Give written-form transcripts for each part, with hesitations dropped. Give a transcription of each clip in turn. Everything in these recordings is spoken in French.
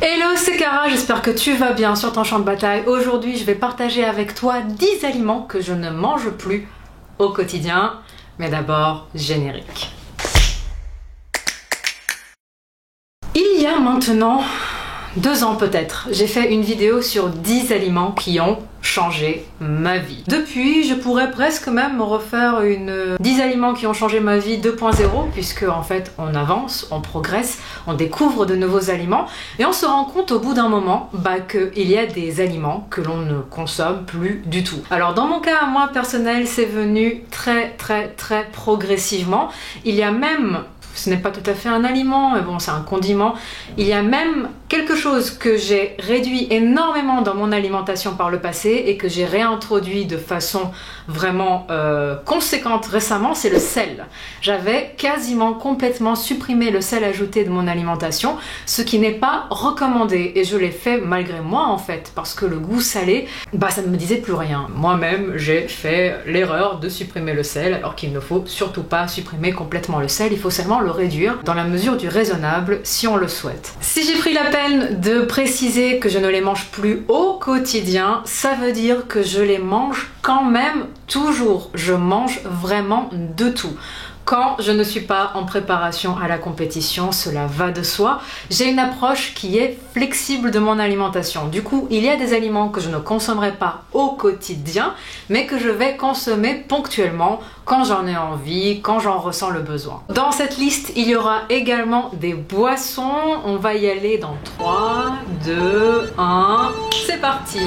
Hello, c'est Cara, j'espère que tu vas bien sur ton champ de bataille. Aujourd'hui, je vais partager avec toi 10 aliments que je ne mange plus au quotidien. Mais d'abord, générique. Il y a maintenant 2 ans peut-être, j'ai fait une vidéo sur 10 aliments qui ont changé ma vie. Depuis, je pourrais presque même me refaire une 10 aliments qui ont changé ma vie 2.0, puisque en fait on avance, on progresse, on découvre de nouveaux aliments et on se rend compte au bout d'un moment qu'il y a des aliments que l'on ne consomme plus du tout. Alors dans mon cas, moi personnel, c'est venu très progressivement. Il y a même, ce n'est pas tout à fait un aliment, mais bon, c'est un condiment. Il y a même quelque chose que j'ai réduit énormément dans mon alimentation par le passé et que j'ai réintroduit de façon vraiment conséquente récemment, c'est le sel. J'avais quasiment complètement supprimé le sel ajouté de mon alimentation, ce qui n'est pas recommandé. Et je l'ai fait malgré moi en fait, parce que le goût salé, ça ne me disait plus rien. Moi-même, j'ai fait l'erreur de supprimer le sel, alors qu'il ne faut surtout pas supprimer complètement le sel, il faut seulement le réduire dans la mesure du raisonnable si on le souhaite. Si j'ai pris la peine de préciser que je ne les mange plus au quotidien, ça veut dire que je les mange quand même toujours. Je mange vraiment de tout. Quand je ne suis pas en préparation à la compétition, cela va de soi. J'ai une approche qui est flexible de mon alimentation. Du coup, il y a des aliments que je ne consommerai pas au quotidien, mais que je vais consommer ponctuellement quand j'en ai envie, quand j'en ressens le besoin. Dans cette liste, il y aura également des boissons. On va y aller dans 3, 2, 1... C'est parti!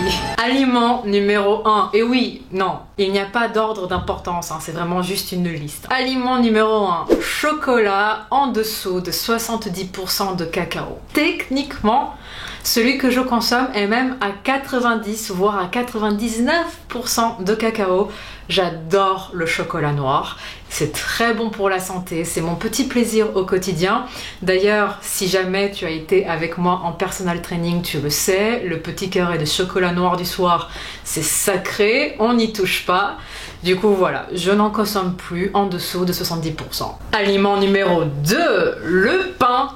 Aliment numéro 1. Et oui, non, il n'y a pas d'ordre d'importance, c'est vraiment juste une liste. Aliment numéro 1. Chocolat en dessous de 70% de cacao. Techniquement, celui que je consomme est même à 90 voire à 99% de cacao. J'adore le chocolat noir. C'est très bon pour la santé, c'est mon petit plaisir au quotidien. D'ailleurs, si jamais tu as été avec moi en personal training, tu le sais, le petit carré de chocolat noir du soir, c'est sacré, on n'y touche pas. Du coup, voilà, je n'en consomme plus en dessous de 70%. Aliment numéro 2, le pain.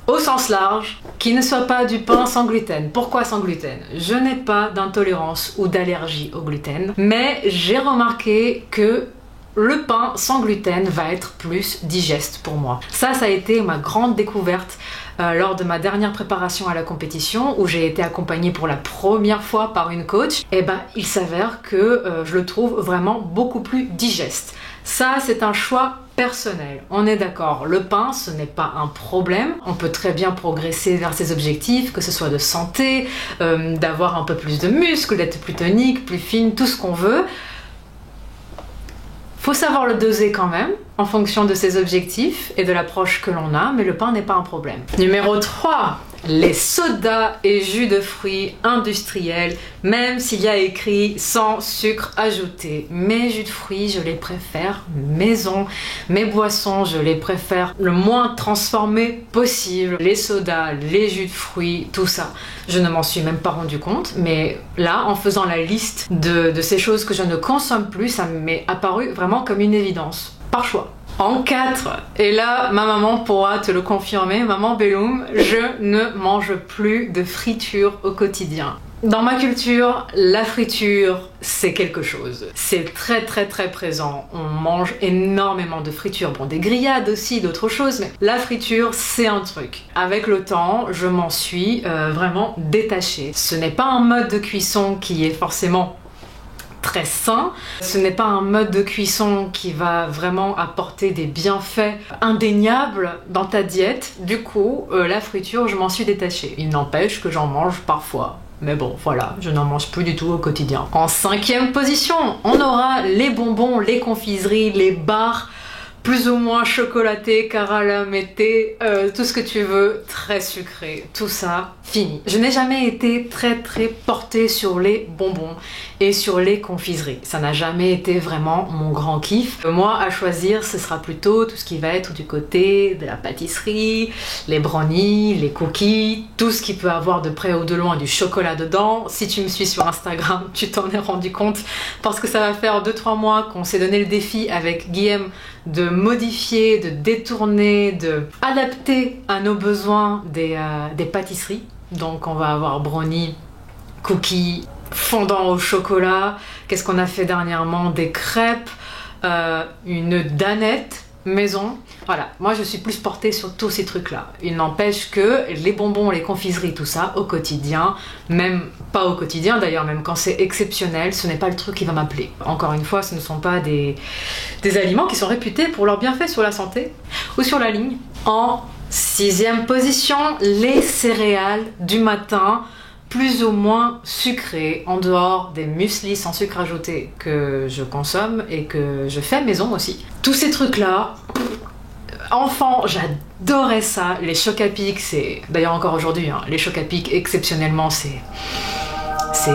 Au sens large, qui ne soit pas du pain sans gluten. Pourquoi sans gluten? Je n'ai pas d'intolérance ou d'allergie au gluten, mais j'ai remarqué que le pain sans gluten va être plus digeste pour moi. Ça a été ma grande découverte lors de ma dernière préparation à la compétition, où j'ai été accompagnée pour la première fois par une coach. Et il s'avère que je le trouve vraiment beaucoup plus digeste. Ça, c'est un choix personnel. On est d'accord, le pain, ce n'est pas un problème. On peut très bien progresser vers ses objectifs, que ce soit de santé, d'avoir un peu plus de muscles, d'être plus tonique, plus fine, tout ce qu'on veut. Faut savoir le doser quand même, en fonction de ses objectifs et de l'approche que l'on a, mais le pain n'est pas un problème. Numéro 3, les sodas et jus de fruits industriels, même s'il y a écrit sans sucre ajouté. Mes jus de fruits, je les préfère maison. Mes boissons, je les préfère le moins transformés possible. Les sodas, les jus de fruits, tout ça. Je ne m'en suis même pas rendu compte, mais là, en faisant la liste de ces choses que je ne consomme plus, ça m'est apparu vraiment comme une évidence, par choix. En 4, et là ma maman pourra te le confirmer, maman Belloum, je ne mange plus de friture au quotidien. Dans ma culture, la friture, c'est quelque chose. C'est très présent. On mange énormément de friture. Bon, des grillades aussi, d'autres choses, mais la friture, c'est un truc. Avec le temps, je m'en suis vraiment détachée. Ce n'est pas un mode de cuisson qui est forcément très sain. Ce n'est pas un mode de cuisson qui va vraiment apporter des bienfaits indéniables dans ta diète. Du coup, la friture, je m'en suis détachée. Il n'empêche que j'en mange parfois. Mais bon, voilà, je n'en mange plus du tout au quotidien. En 5e position, on aura les bonbons, les confiseries, les bars, plus ou moins chocolaté, caramété, tout ce que tu veux, très sucré, tout ça, fini. Je n'ai jamais été très portée sur les bonbons et sur les confiseries. Ça n'a jamais été vraiment mon grand kiff. Moi, à choisir, ce sera plutôt tout ce qui va être du côté de la pâtisserie, les brownies, les cookies, tout ce qui peut avoir de près ou de loin du chocolat dedans. Si tu me suis sur Instagram, tu t'en es rendu compte parce que ça va faire 2-3 mois qu'on s'est donné le défi avec Guillaume de modifier, de détourner, de adapter à nos besoins des pâtisseries. Donc on va avoir brownie, cookies, fondant au chocolat. Qu'est-ce qu'on a fait dernièrement? Des crêpes, une danette maison. Voilà, moi je suis plus portée sur tous ces trucs-là. Il n'empêche que les bonbons, les confiseries, tout ça, au quotidien, même pas au quotidien d'ailleurs, même quand c'est exceptionnel, ce n'est pas le truc qui va m'appeler. Encore une fois, ce ne sont pas des aliments qui sont réputés pour leurs bienfaits sur la santé ou sur la ligne. En 6e position, les céréales du matin, plus ou moins sucrées, en dehors des mueslis sans sucre ajouté que je consomme et que je fais maison aussi. Tous ces trucs-là, enfant, j'adorais ça. Les chocs à pic, c'est... D'ailleurs encore aujourd'hui, hein, les chocs à pic, exceptionnellement,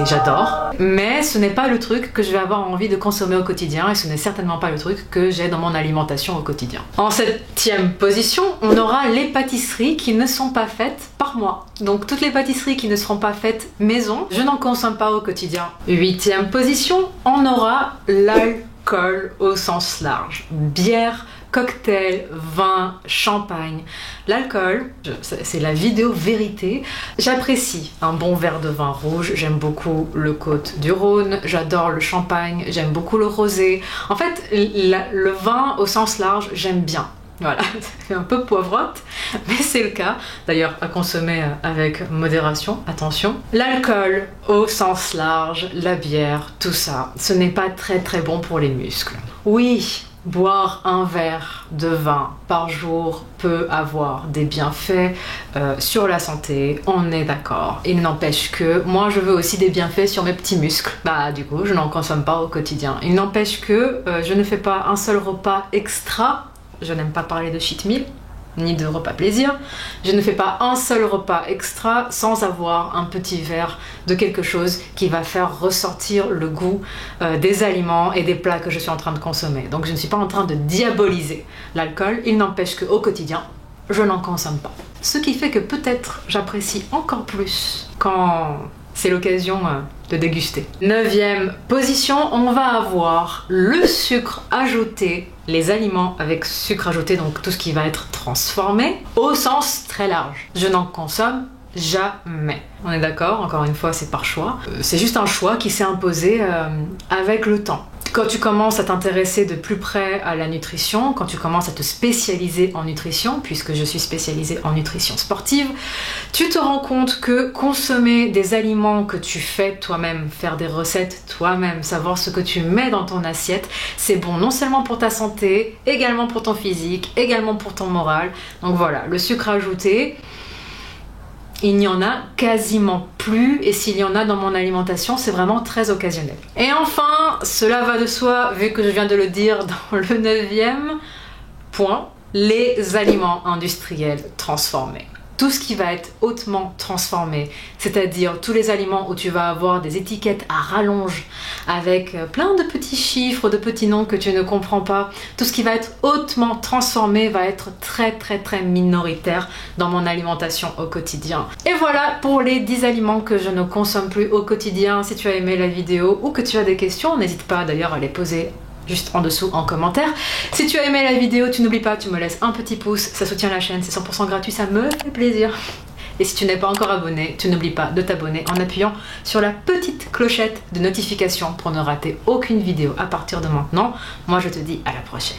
j'adore. Mais ce n'est pas le truc que je vais avoir envie de consommer au quotidien et ce n'est certainement pas le truc que j'ai dans mon alimentation au quotidien. En 7e position, on aura les pâtisseries qui ne sont pas faites par moi. Donc toutes les pâtisseries qui ne seront pas faites maison, je n'en consomme pas au quotidien. 8e position, on aura l'alcool au sens large. Bière, cocktail, vin, champagne. L'alcool, c'est la vidéo vérité. J'apprécie un bon verre de vin rouge, j'aime beaucoup le Côte-du-Rhône, j'adore le champagne, j'aime beaucoup le rosé. En fait, le vin au sens large, j'aime bien. Voilà, c'est un peu poivrotte, mais c'est le cas. D'ailleurs, à consommer avec modération, attention. L'alcool au sens large, la bière, tout ça, ce n'est pas très très bon pour les muscles. Oui, boire un verre de vin par jour peut avoir des bienfaits sur la santé, on est d'accord. Il n'empêche que moi je veux aussi des bienfaits sur mes petits muscles. Bah du coup je n'en consomme pas au quotidien. Il n'empêche que je ne fais pas un seul repas extra. Je n'aime pas parler de cheat meal, ni de repas plaisir. Je ne fais pas un seul repas extra sans avoir un petit verre de quelque chose qui va faire ressortir le goût des aliments et des plats que je suis en train de consommer. Donc je ne suis pas en train de diaboliser l'alcool, il n'empêche qu'au quotidien, je n'en consomme pas. Ce qui fait que peut-être j'apprécie encore plus quand c'est l'occasion de déguster. 9e position, on va avoir le sucre ajouté, les aliments avec sucre ajouté, donc tout ce qui va être transformé, au sens très large. Je n'en consomme jamais. On est d'accord, encore une fois, c'est par choix. C'est juste un choix qui s'est imposé avec le temps. Quand tu commences à t'intéresser de plus près à la nutrition, quand tu commences à te spécialiser en nutrition, puisque je suis spécialisée en nutrition sportive, tu te rends compte que consommer des aliments que tu fais toi-même, faire des recettes toi-même, savoir ce que tu mets dans ton assiette, c'est bon non seulement pour ta santé, également pour ton physique, également pour ton moral. Donc voilà, le sucre ajouté, il n'y en a quasiment plus et s'il y en a dans mon alimentation, c'est vraiment très occasionnel. Et enfin, cela va de soi, vu que je viens de le dire dans le 9e point, les aliments industriels transformés. Tout ce qui va être hautement transformé, c'est-à-dire tous les aliments où tu vas avoir des étiquettes à rallonge avec plein de petits chiffres, de petits noms que tu ne comprends pas. Tout ce qui va être hautement transformé va être très très très minoritaire dans mon alimentation au quotidien. Et voilà pour les 10 aliments que je ne consomme plus au quotidien. Si tu as aimé la vidéo ou que tu as des questions, n'hésite pas d'ailleurs à les poser juste en dessous en commentaire. Si tu as aimé la vidéo, tu n'oublies pas, tu me laisses un petit pouce, ça soutient la chaîne, c'est 100% gratuit, ça me fait plaisir. Et si tu n'es pas encore abonné, tu n'oublies pas de t'abonner en appuyant sur la petite clochette de notification pour ne rater aucune vidéo à partir de maintenant. Moi je te dis à la prochaine.